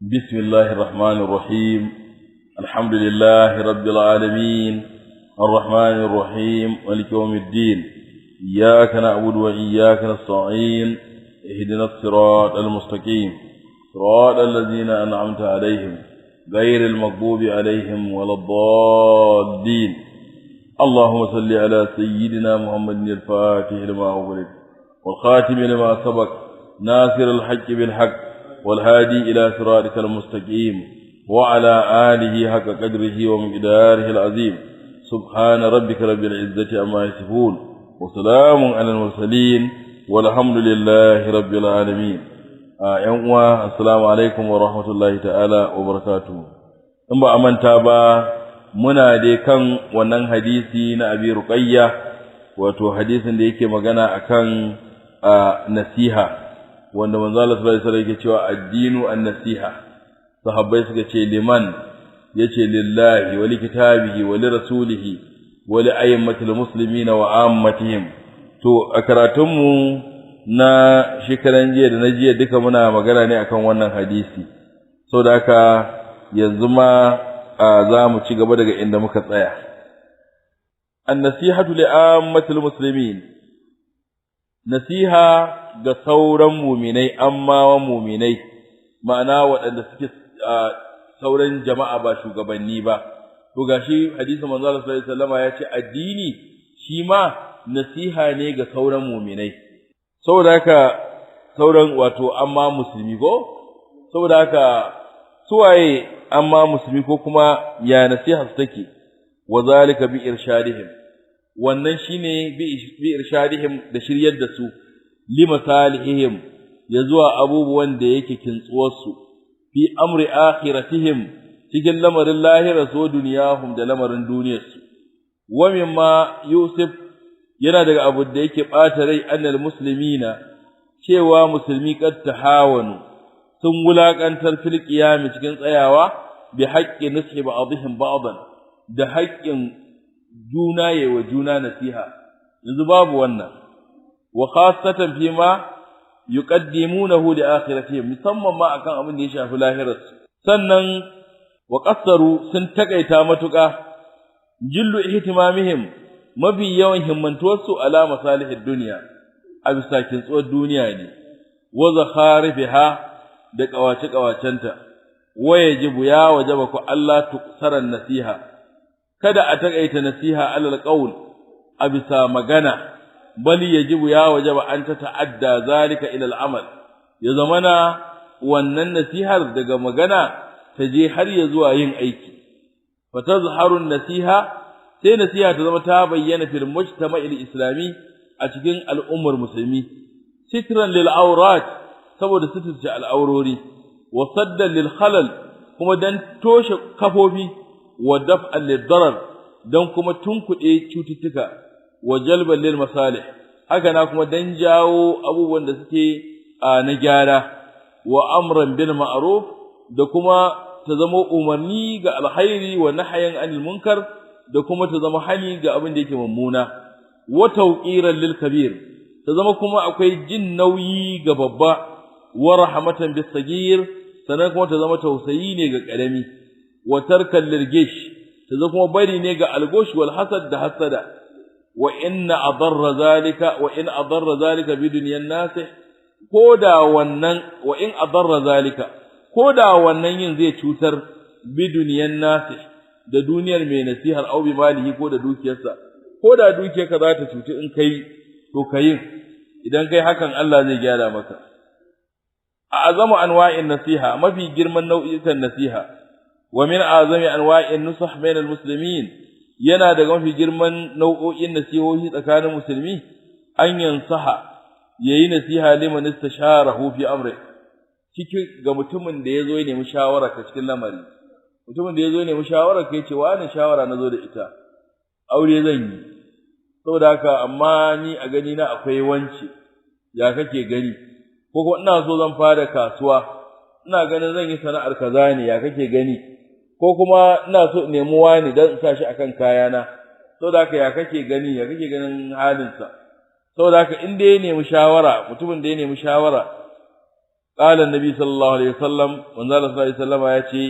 بسم الله الرحمن الرحيم. الحمد لله رب العالمين الرحمن الرحيم مالك يوم الدين. إياك نعبد وإياك نستعين. اهدنا الصراط المستقيم صراط الذين أنعمت عليهم غير المغضوب عليهم ولا الضالين. اللهم صل على سيدنا محمد الفاتح لما أغلق والخاتم لما سبق ناصر الحق بالحق والهادي إلى صراطك المستقيم وعلى آله حق قدره ومقداره العظيم. سبحان ربك رب العزة عما يصفون وسلام على المرسلين والحمد لله رب العالمين. السلام عليكم ورحمة الله تعالى وبركاته. in ba amanta ba muna dai kan wannan hadisi na Abi Ruqayya, wato hadisin da yake magana akan nasiha, wanda manzo Allah sallallahu alaihi wasallam yake cewa addinu an-nasiha. Sahabbai suka ce liman, yace lillahi wa likitabihi wa lirasulihi wa li'ayyimatil muslimina wa ammatihim. To a karatunmu na shekaran jiya da na jiya duka muna magana ne akan wannan hadisi, saboda haka yanzu ma za mu ci gaba daga inda muka tsaya. An-nasihatu li'ammatil muslimin, nasiha ga sauran muminai, amma wa muminai ma'ana waɗanda suke sauran jama'a ba shugabanni ba. To gashi hadisin manzo Allah sallallahu alaihi wasallam ya ce addini shi ma nasiha ne ga sauran muminai, saboda haka sauran wato amma musulmi ko, saboda haka suwaye amma musulmi ko kuma ya nasiha su take. Wa zalika bi irshadihim, wannan shine bi irshadihim da shiryar da su limasalihim ya zuwa abubuwan da yake kintsuwar su fi amri akhiratihim, cikin lamarin lahira so duniyahum da lamarin duniyar su. Wa mimma yusuf, yana daga abu da yake bata rai annal muslimina, cewa musulmi kad tahawanu, sun wulakantar fil qiyam cikin tsayawa bi haqqi nushi ba'dihim ba'dan, da haƙƙin juna yayi juna nasiha. Yanzu babu wannan, wa khassatan fima yuqaddimunahu li akhiratihim, musamman ma akan abin da ya shafi lahirarsu. Sannan wa qassaru, sun takaita matuƙa, jillu ihtimamihim, mafi yawan himmantuwarsu ala masalihid dunya, a bisa kintsuwar duniya ne, wa zakharifiha, da kawace-kawacenta. Wa yajibu, ya wajaba ku Allah tuksaran nasiha, kada a takaita nasiha alal qaul, a bisa magana, bali yajibu, ya wajaba an ta ta'adda zalika ila al'amal, ya zamana wannan nasihar daga magana ta je har ya zuwa yin aiki. Fa tazharu nasiha, sai nasiha ta zama ta bayyana fil mujtama'il islami, a cikin al'ummar musulmi, sitran lil awrat, saboda sitirce al'aurori, wa saddan lil khalal, kuma dan toshe kafofi, wa daf'an lid darar, dan kuma tunkuɗe cututtuka, wa jalban lil masalih, haka na kuma dan jawo abubuwan da suke na gyara, wa amran bil ma'ruf, da kuma ta zama umarni ga alkhairi, wa nahyan anil munkar, da kuma ta zama hani ga abin da yake mummuna, wa tawqiran lil kabir, ta zama kuma akwai jin nauyi ga babba, wa rahmatan bis sagir, sannan kuma ta zama tausayi ne ga karami, wa tarkan lil gish, ta zama kuma bari ne ga algosh wal hasad da hasada. wa in adarra zalika bi dunyan nas, koda wannan yin zai cutar bi dunyan nas, da duniyar mai nasihar, au bi malihi, ko da dukiyarsa, koda dukiyarka za ta cuci in kai, to kayin, idan kai hakan Allah zai gyara maka. A'zamu anwa'in nasiha, mafi girman nau'ikan nasiha, wa min a'zami anwa'in nusah bainal muslimin, yana daga mafi girman nau'o'in nasihohi tsakanin musulmi, an yansaha, yayi nasiha liman istasharahu fi amri, cikin ga mutumin da yazo ya nemi shawara ka cikin lamari. Mutumin da yazo ya nemi shawara ka yace wani shawara nazo da ita, aure zan yi, saboda haka amma ni a gani na akwai wance, ya kake gani? Ko kuma ina so zan fara kasuwa, ina ganin zan yi sana'ar kaza ne, ya kake gani? Ko kuma ina so in nemi wani dan in sa shi akan kayana, saboda haka ya kake gani, ya kake ganin halinsa? Saboda haka in dai ya nemi shawara, mutumin da ya nemi shawara qala annabi sallallahu alaihi wasallam manzo Allah sallallahu alaihi wasallam yace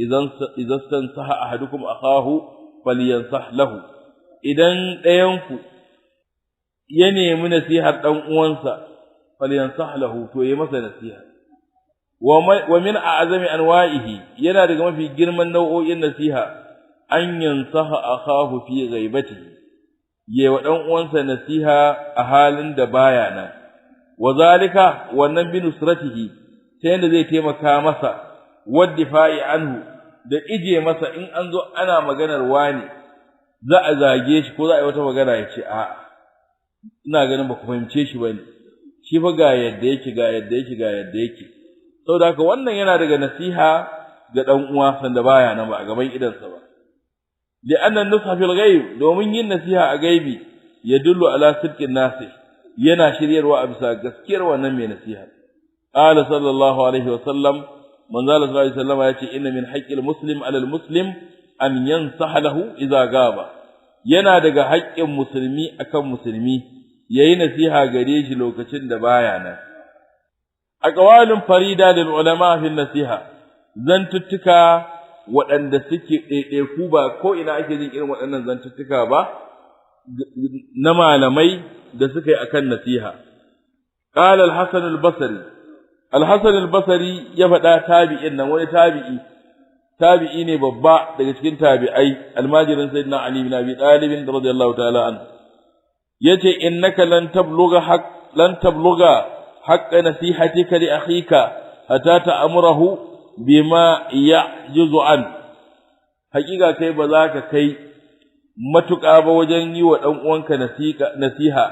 idan tansaha ahadukum akahu falyansah lahu idan ɗayanku ya nemi nasihar dan uwansa falyansah lahu to yayi masa nasiha wa min a'zami anwa'ihi yana daga mafi girman nau'o'in nasiha an yansaha akahu fi ghaibatihi yayi wa dan uwansa nasiha a halin da baya nan wazalika wannan bi nusratihi ta yanda zai taimaka masa waddifa'i anhu da ije masa in an zo ana maganar wani za a zage shi ko za a yi wata magana ya ce a'a ina ganin ba ku fahimce shi bane shi fa ga yadda yake ga yadda yake ga yadda yake saboda haka wannan yana daga nasiha ga dan uwa sanda baya nan ba a gaban idansa ba li anna nusha fil ghaib domin yin nasiha a gaibi yadullu ala sidqin nasi yana shiryarwa a bisa gaskiyar wannan mai nasiha qala sallallahu alaihi wasallam manzo Allah sallallahu alaihi wasallam yace inna min haqqil muslim ala al muslim an yansaha lahu idza gaba yana daga haƙƙin musulmi akan musulmi yayi nasiha gare shi lokacin da baya nan aqwalun farida lil ulama fi nasiha zantuttuka waɗanda suke ɗaiɗaiku ba ko ina ake jin irin waɗannan zantuttuka ba na malamai da suka yi akan nasiha qala al-hasan al-basri al-hasan al-basri ya faɗa tabi'in nan wani tabi'i ne babba daga cikin tabi'ai almajirin sayyidina ali bin abi talib radiyallahu ta'ala anhu yace innaka lan tabluga haqqa nasihatika li akhika hatta ta'murahu bima ya'juzu an hakika kai ba za ka kai matuƙa ba wajen yi wa dan uwanka nasiha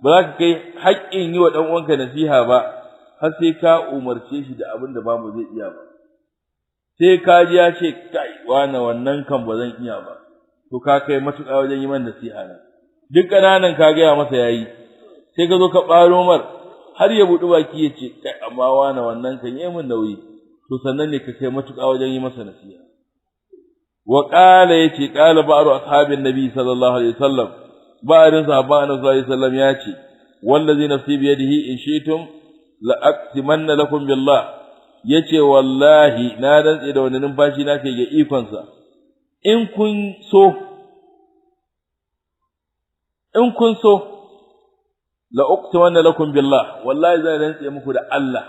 ba za ka kai haƙƙin yi wa dan uwanka nasiha ba har sai ka umarce shi da abin da babu zai iya ba sai ka ji ya ce kai wannan kan ba zan iya ba to ka kai matuƙa wajen yi man nasiha na duk ƙananan ka ga masa yayi sai ka zo ka ɓaro mar har ya buɗi baki ya ce kai amma wannan kan yi min nauyi to sannan ne ka kai matuƙa wajen yi masa nasiha wa qala yace qala ba'ru ashabin nabi sallallahu alaihi wasallam ba'rin sahabban annabi sallallahu alaihi wasallam yace wallazi nafsi bi yadihi in shi'tum la aqsimanna lakum billah yace wallahi na rantsi da wannan numfashi na kai ga ikon sa in kun so la uqsimanna lakum billah wallahi zan rantsi muku da Allah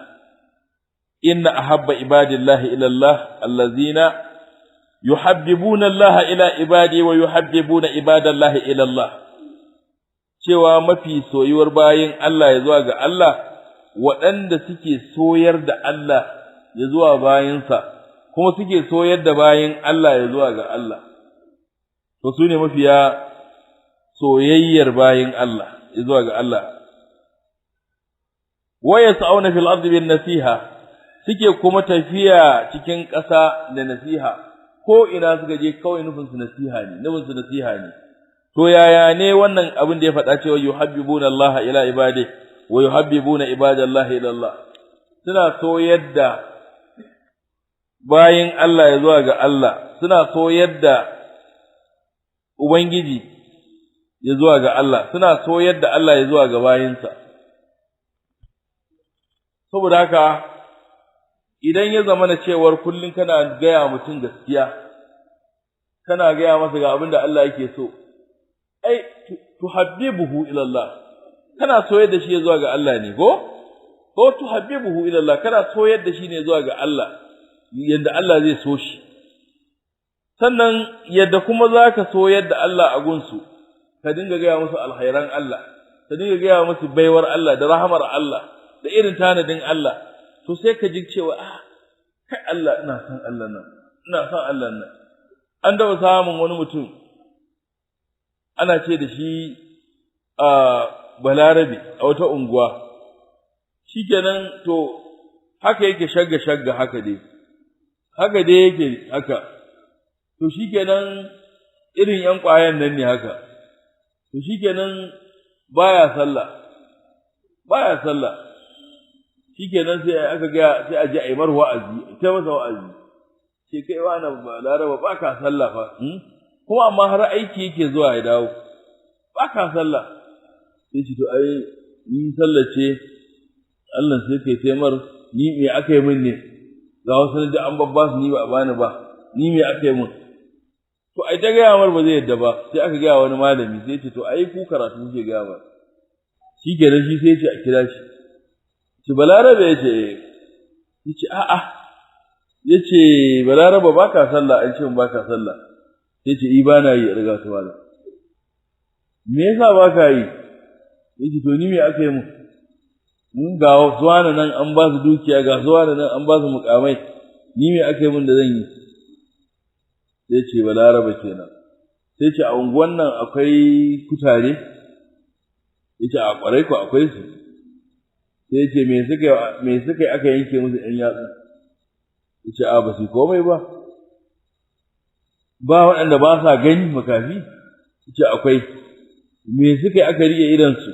inna ahabba ibadillahi ila Allah allazina yuhabbibuna Allah ila ibadi wa yuhabbibuna ibadallahi ila Allah cewa mafi soyuwar bayin Allah ya zuwa ga Allah waɗanda suke soyar da Allah ya zuwa bayinsa kuma suke soyar da bayin Allah ya zuwa ga Allah to sune mafiya soyayyar bayin Allah ya zuwa ga Allah wa yas'auna fil ardi bin nasiha suke kuma tafiya cikin ƙasa da nasiha ko ina suka je kawai nufin su nasiha ne to yaya ne wannan abin da ya faɗa cewa yuhabbibuna Allah ila ibadi wa yuhabbibuna ibadallahi ila Allah suna soyar da bayin Allah ya zuwa ga Allah suna soyar da ubangiji ya zuwa ga Allah suna soyar da Allah ya zuwa ga bayinsa saboda haka idan ya zama na cewar kullun kana gaya mutum gaskiya kana gaya masa ga abin da Allah yake so ai tuhabbibuhu ila Allah kana soyar da shi zuwa ga Allah ne ko tuhabbibuhu ila Allah kana soyar da shi ne zuwa ga Allah yanda Allah zai so shi sannan yadda kuma zaka soyar da Allah a gunsu ka dinga gaya musu alkhairan Allah ka dinga gaya musu baiwar Allah da rahamar Allah da irin tanadin Allah to sai ka ji cewa kai Allah ina son Allah nan an dawo samun wani mutum ana ce da shi Balarabe a wata unguwa shikenan to haka yake shagga haka dai yake haka to shikenan irin yan kwayan nan ne haka to shikenan baya sallah shikenan sai aka ga sai a ji ai mar wa'azi sai masa wa'azi sai kai wannan Balarabe baka sallah fa kuma amma har aiki yake zuwa ya dawo baka sallah sai shi to ai ni sallace Allah sai kai taimar ni me aka yi min ne ga wasu da an babba su ni ba bani ba ni me aka yi min to ai ta gaya mar ba zai yadda ba sai aka gaya wani malami sai ce to ai ku karatu kuke gaya ba shi kenan shi sai ce a kira shi balarabe yace yace a'a yace balarabe baka sallah an ce baka sallah yace i bana yi riga ta wala me yasa baka yi yace to ni me aka yi mun ga zuwa nan an ba su dukiya ga zuwa nan an ba su mukamai ni me aka yi mun da zan yi sai ce balarabe kenan sai ce a unguwan nan akwai kutare yace a kwarai ko akwai su sai ce me suka aka yanke musu ɗan yatsu yace a ba su komai ba waɗanda ba sa gani makafi yace akwai me suka aka rike idan su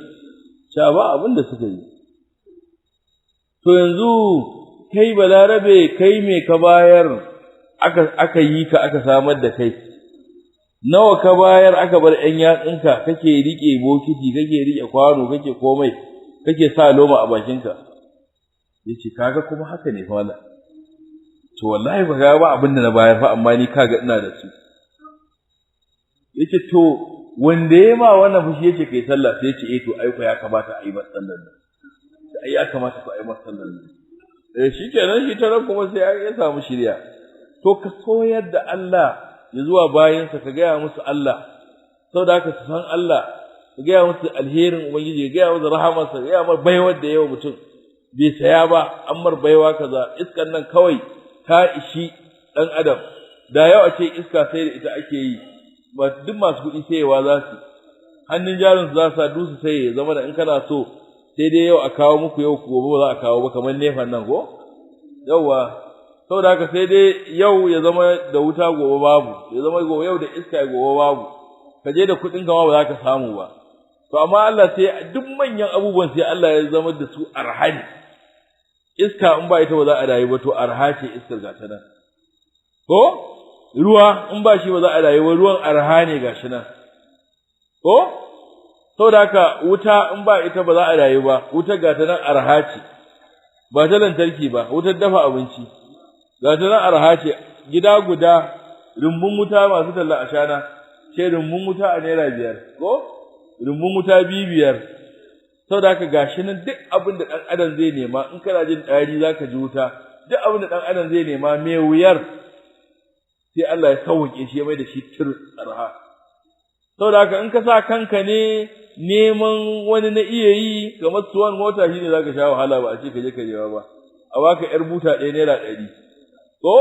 cha ba abin da suka yi to yanzu kai balarabe kai me ka bayar aka yi ka aka samar da kai nawa ka bayar aka bar ƴan yatsunka kake rike bokiti kake rike kwano kake komai kake sa loma a bakinka yace kaga kuma haka ne fa wallahi to wallahi ba ga ba abin da na bayar fa amma ni kaga ina da su yace to wanda yayi ma wannan fushi yace kai sallah sai yace to ai ko ya kamata a yi masa sallar nan ai ya kamata ku ai masa sallar nan shikenan shi taran kuma sai ya samu shiriya to ka soyar da Allah ya zuwa bayansa ka gaya musu Allah saboda haka su san Allah ka gaya musu alherin ubangiji ka gaya musu rahamarsa ka gaya mar baiwar da yawa mutum bai saya ba an mar baiwa kaza iskan nan kawai ta ishi dan adam da yau a ce iska sai da ita ake yi ba duk masu kuɗi sayewa za su hannun jarin su za su dusu sai ya zama da in kana so sai dai yau a kawo muku yau gobe ba za a kawo ba kamar nefan nan ko yauwa saboda haka sai dai yau ya zama da wuta gobe babu ya zama gobe yau da iska gobe babu ka je da kuɗin ka ma ba za ka samu ba to amma Allah sai duk manyan abubuwan sai Allah ya zama da su arhani iska in ba ita ba za a rayu ba to arha ce iskar ga ta nan ko ruwa in ba shi ba za a rayu ba ruwan arha ne gashi nan ko saboda haka wuta in ba ita ba za a rayu ba wutar ga ta nan arha ce ba ta lantarki ba wutar dafa abinci ga ta nan arha ce gida guda rumbun wuta masu talla a shana ce rumbun wuta a naira 5 ko rumbun wuta 5 saboda haka gashi nan duk abin da dan adam zai nema in kana jin dari zaka ji wuta duk abin da dan adam zai nema me wuyar sai Allah ya sauke shi mai da shi tir arha saboda haka in ka sa kanka ne neman wani na iya yi kamar suwan mota shine zaka sha wahala ba a ce ka je ka jewa ba a baka yar buta ɗaya naira 100 ko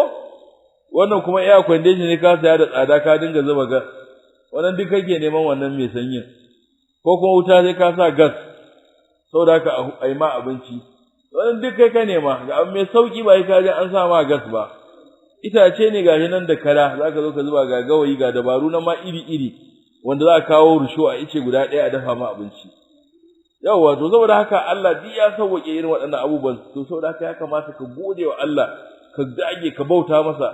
wannan kuma air condition ne ka saya da tsada ka dinga zuba gas wannan duk kake neman wannan mai sanyi ko kuma wuta sai ka sa gas saboda haka ai ma abinci wannan duk kai ka nema ga abu mai sauki ba ka je an sa ma gas ba itace ne gashi nan da kara zaka zo ka zuba ga gawayi ga dabaru na ma iri iri wanda za ka kawo rusho a ice guda ɗaya a dafa ma abinci yawa to saboda haka Allah duk ya sauke irin waɗannan abubuwan to saboda haka ya kamata ka gode wa Allah ka dage ka bauta masa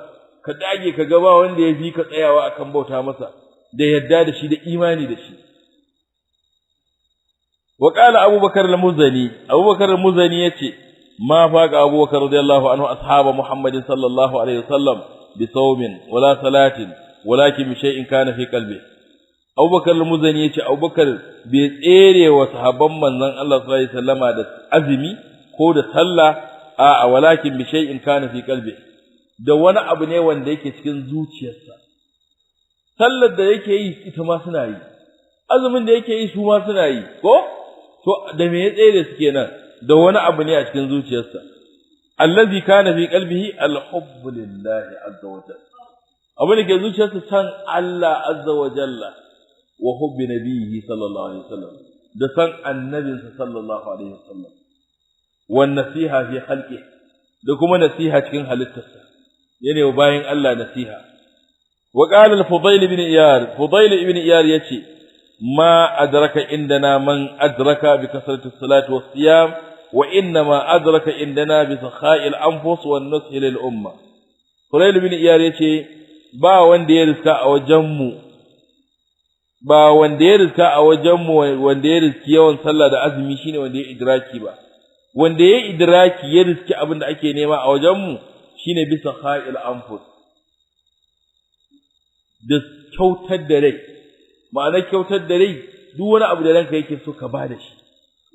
ka dage ka ga ba wanda ya fi ka tsayawa akan bauta masa da yadda da shi da imani da shi wa qala abubakar al-muzani yace ma faqa abubakar radiyallahu anhu ashaba muhammadin sallallahu alaihi wasallam bi sawmin wala salatin walakin bi shay'in kana fi qalbi abubakar al-muzani yace abubakar bai tsere wa sahabban manzon Allah sallallahu alaihi wasallama da azumi ko da sallah a walakin bi shay'in kana fi qalbi da wani abu ne wanda yake cikin zuciyarsa sallar da yake yi ita ma suna yi azumin da yake yi su ma suna yi ko to da me ya tsere suke nan da wani abu ne a cikin zuciyarsa allazi kana fi qalbihi al-hubb lillahi azza wa jalla abu ne ke zuciyarsa san Allah azza wa jalla wa hubbi nabiyhi sallallahu alaihi wasallam da san annabinsa sallallahu alaihi wasallam wan nasiha fi khalqi da kuma nasiha cikin halittarsa yana wa bayin Allah nasiha wa qala al-fudayl ibn iyad yace ma adraka indana man adraka bi kasrati as-salati was-siyam wa inna ma adraka indana bi sakha'i al-anfus wan-nushi lil-umma fudayl ibn iyad yace ba wanda ya riska a wajenmu wanda ya riski yawan sallah da azumi shine wanda ya idraki ba wanda ya idraki ya riski abin da ake nema a wajen mu shine bisa kha'il anfus da kyautar da rai ma'ana kyautar da rai duk wani abu da ranka yake so ka bada shi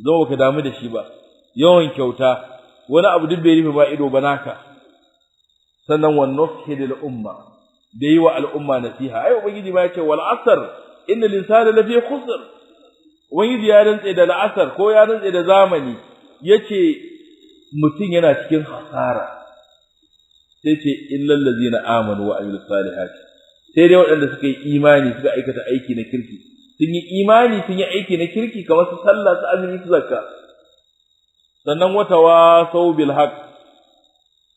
zo baka damu da shi ba yawan kyauta wani abu duk bai rufe ba ido ba naka sannan wan nushi lil umma da yi wa al'umma nasiha ai ubangiji ma yace wal asr innal insana lafi khusr ubangiji ya rantse da al'asr ko ya rantse da zamani yace mutun yana cikin hasara sai ce illal ladzina amanu wa amilus salihati sai dai waɗanda suka yi imani suka aikata aiki na kirki sun yi imani sun yi aiki na kirki kamar su sallah su azumi su zakka sannan watawasau bil haqq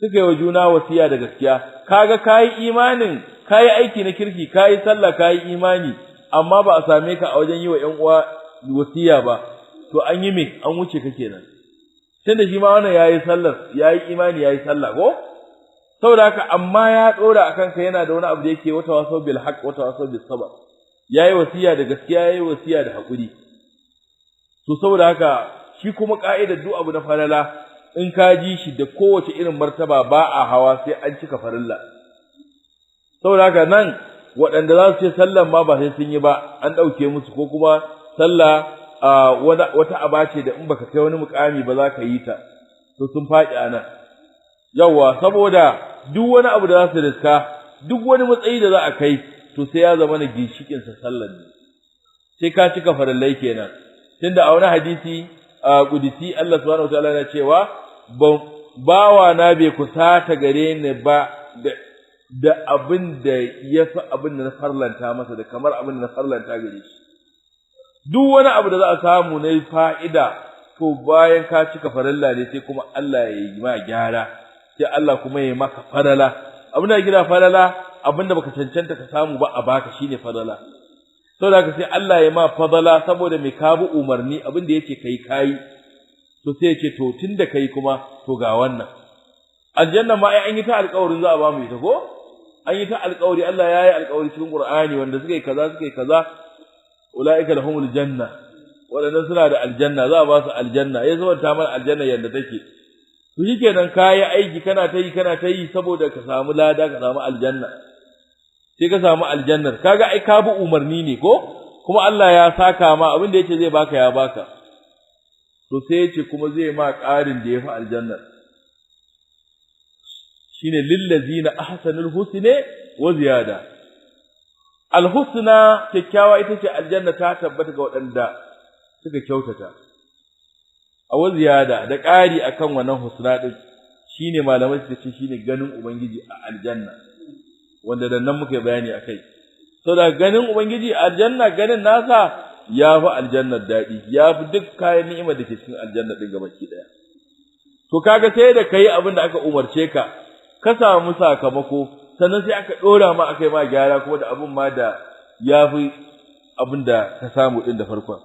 suka yi wa juna wasiya da gaskiya kaga kai imanin kai aiki na kirki kai sallah kai imani amma ba a same ka a wajen yi wa ƴan uwa wasiya ba to an yi me an wuce ka kenan tunda shi ma wannan yayi sallar yayi imani yayi sallah ko saboda haka amma ya dora akan ka yana da wani abu da yake watawasau bil haqq watawasau bis sabr yayi wasiya da gaskiya yayi wasiya da hakuri to saboda haka shi kuma ka'idar duk abu na falala in ka ji shi da kowace irin martaba ba a hawa sai an cika farilla saboda haka nan waɗanda za su ce sallan ma ba sai sun yi ba an ɗauke musu ko kuma sallah wata aba ce da in baka kai wani mukami ba za ka yi ta to sun faɗi a nan yawa saboda duk wani abu da za su riska duk wani matsayi da za a kai to sai ya zama na ginshikin sa sallan ne sai ka cika farillai kenan tunda a wani hadisi qudsi Allah subhanahu wataala yana cewa bawa na bai kusata gare ni ba da abin da yafi abin da na farlanta masa da kamar abin da na farlanta gare shi duk wani abu da za a samu na fa'ida to bayan ka cika farilla ne sai kuma Allah ya yi ma gyara sai Allah kuma ya yi maka farala abin da gida farala abin da baka cancanta ka samu ba a baka shine farala saboda ka sai Allah ya ma fadala saboda mai kabu umarni abin da yake kai to sai yace to tunda kai kuma to ga wannan aljanna ma ai an yi ta alƙawarin za a ba mu ita ko an yi ta alƙawari Allah ya yi alƙawari cikin Qur'ani wanda suka yi kaza ulaika lahumul janna wadannan suna da aljanna za a ba su aljanna ya zama ta mana aljanna yanda take to shikenan kai aiki kana ta yi saboda ka samu lada ka samu aljanna sai ka samu aljannar kaga ai ka bi umarni ne ko kuma Allah ya saka ma abin da yace zai baka ya baka to sai yace kuma zai ma ƙarin da yafi aljannar shine lil ladzina ahsanul husna wa ziyada al husna kikkiawa ita ce aljanna ta tabbata ga waɗanda suka kyautata a wa ziyada da ƙari akan wannan husna din shine malamai suka ce shine ganin ubangiji a aljanna wanda dan nan muke bayani akai saboda ganin ubangiji aljanna ganin nasa yafi aljannar dadi yafi duk kayan ni'imar da ke cikin aljanna din gabaki daya to kaga sai da kai abin da aka umarce ka ka samu sakamako sannan sai aka dora ma akai ma gyara kuma da abun ma da yafi abin da ka samu din da farkon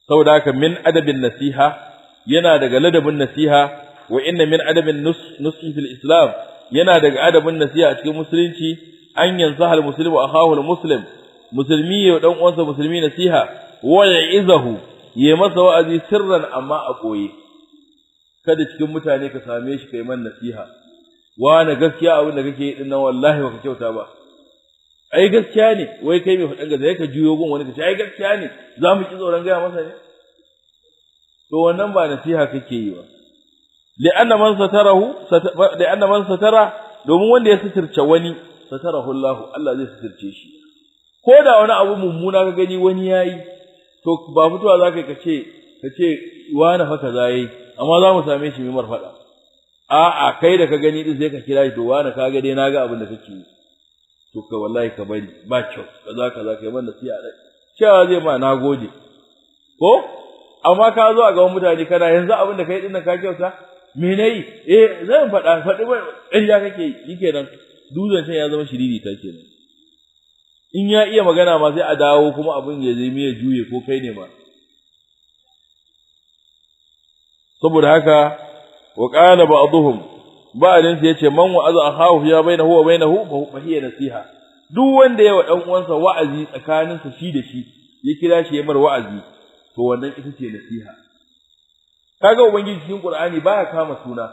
saboda haka min adabin nasiha yana daga ladabin nasiha wa inna min adabin nushi fil islam yana daga adabin nasiha a cikin musulunci an yansaha al-muslimu akahu al-muslim musulmi ya dan uwansa musulmi nasiha wa ya'izahu ya masa wa'azi sirran amma a koyi kada cikin mutane ka same shi kai man nasiha wa na gaskiya abin da kake yi din nan wallahi baka kyauta ba ai gaskiya ne wai kai mai fadan gaza ka juyo gun wani ka ce ai gaskiya ne zamu ki tsoron ga masa ne to wannan ba nasiha kake yi ba li'anna man satara domin wanda ya sitirce wani satarahu Allah zai sitirce shi ko da wani abu mummuna ka gani wani yayi to ba fitowa zaka kace wani fa kaza yayi amma za mu same shi mai marfada a'a kai da ka gani din sai ka kira shi to wani kaga dai naga abin da kake yi to ka wallahi ka bari ba kyau kaza kai man nasiha dai cewa zai ma nagode ko amma ka zo a gaban mutane kana yanzu abin da kai din nan ka kyauta me nayi zan faɗi ba ƙarya kake yi kenan duzan sai ya zama shiriri ta kenan in ya iya magana ma sai a dawo kuma abin ya zai miya juye ko kai ne ma saboda haka wa qala ba'dhum ba'din sai yace man wa'aza akhahu ya bainahu wa bainahu fa hiya nasiha duk wanda ya wa dan uwansa wa'azi tsakaninsa shi da shi ya kira shi ya mar wa'azi to wannan ita ce nasiha kaga ubangiji cikin Qur'ani baya kama suna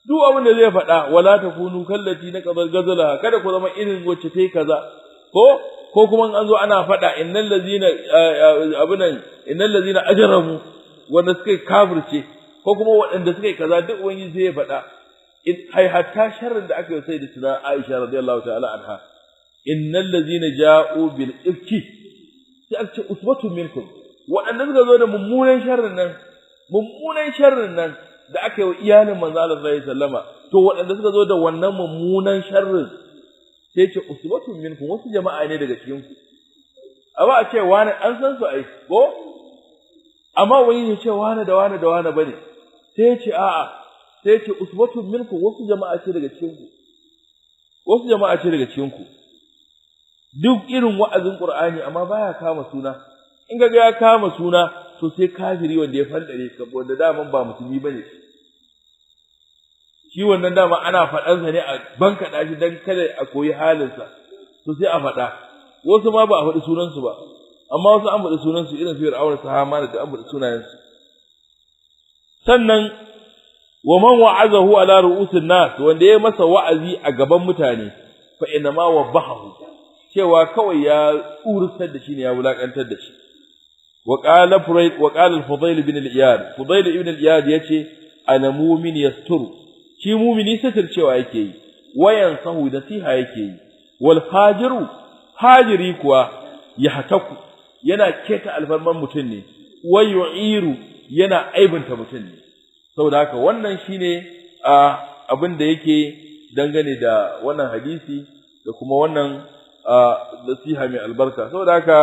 duk abin da zai faɗa wala takunu kallati na qadar gazala kada ku zama irin wacce tai kaza ko kuma an zo ana faɗa innal ladzina ajramu wanda suka kafirce ko kuma waɗanda suka kaza duk ubangiji sai ya faɗa hai hatta sharrin da aka yi sai da tuna Aisha radiyallahu ta'ala anha innal ladzina ja'u bil ifki sai aka ce usbatun minkum waɗanda suka zo da mummunan sharrin nan da aka yi wa iyalin manzo Allah sallallahu alaihi wasallama to waɗanda suka zo da wannan mummunan sharrin sai ce usbatun minkum wasu jama'a ne daga cikin ku amma a ce wani an san su ai ko amma wani ya ce wani da wani da wani bane sai ce a'a sai ce usbatun minkum wasu jama'a ce daga cikin ku duk irin wa'azin Qur'ani amma baya kama suna in ga ya kama suna to sai kafiri wanda ya fandare wanda daman ba musulmi bane shi wannan dama ana faɗan sa ne a banka dashi dan kada a koyi halinsa to sai a faɗa wasu ma ba a faɗi sunan su ba amma wasu an faɗi sunan su irin su Fir'aun sahama da an faɗi sunayen su sannan wa man wa'azahu ala ru'usin nas wanda ya masa wa'azi a gaban mutane fa inna ma wabahu cewa kawai ya ursar da shi ne ya wulakantar da shi wa qala al-Fudayl ibn al-Iyad Fudayl ibn al-Iyad yace ana mu'min yasturu shi mu'mini satir cewa yake yi wayan sahu nasiha yake yi wal hajiri kuwa ya hataku yana keta alfarman mutun ne wayu'iru yana aibinta mutun ne saboda haka wannan shine abin da yake dangane da wannan hadisi da kuma wannan nasiha mai albarka saboda haka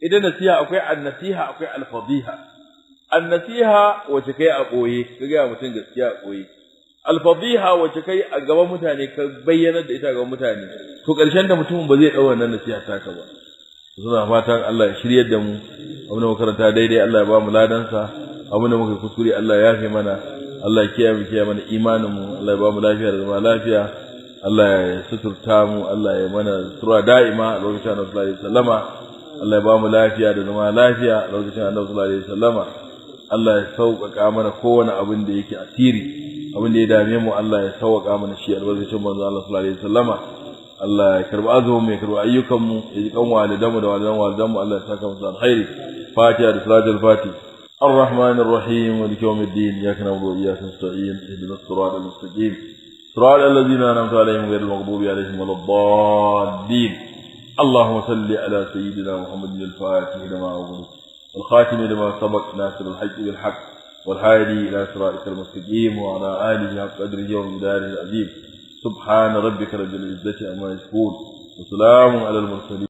idan nasiha akwai an-nasiha akwai al-fadhiha an-nasiha wace kai a boye kaga mutum gaskiya a boye al-fadhiha wace kai a gaban mutane ka bayyana da ita gaban mutane to karshen da mutumin ba zai dau wannan nasiha taka ba suna fatan Allah ya shiryar da mu abin da muka karanta daidai Allah ya ba mu ladansa abin da muka kuskure Allah ya yafe mana Allah ya kiyaye mana imanin mu Allah ya ba mu lafiya da zama lafiya Allah ya suturta mu Allah ya mana sutura da'ima a lokacin Annabi sallallahu alaihi wasallama Allah ya ba mu lafiya da zama lafiya a lokacin Annabi sallallahu alaihi wasallama Allah ya sauƙaƙa mana kowane abin da yake asiri abin da ya dame mu Allah ya sauƙaƙa mana shi a lokacin manzo Allah sallallahu alaihi wasallama Allah ya karba azumin mu ya karba ayyukan mu ya ji kan walidan mu da walidan mu Allah ya saka musu alkhairi Fatiha da salatul Fatih الرحمن الرحيم مالك يوم الدين إياك نعبد وإياك نستعين اهدنا الصراط المستقيم صراط الذين أنعمت عليهم غير المغضوب عليهم ولا الضالين اللهم صل على سيدنا محمد الفاتح لما أغلق والخاتم لما سبق ناصر الحق بالحق والهادي إلى صراطك المستقيم وعلى آله حق قدره ومقداره العظيم سبحان ربك رب العزة عما يصفون وسلام على المرسلين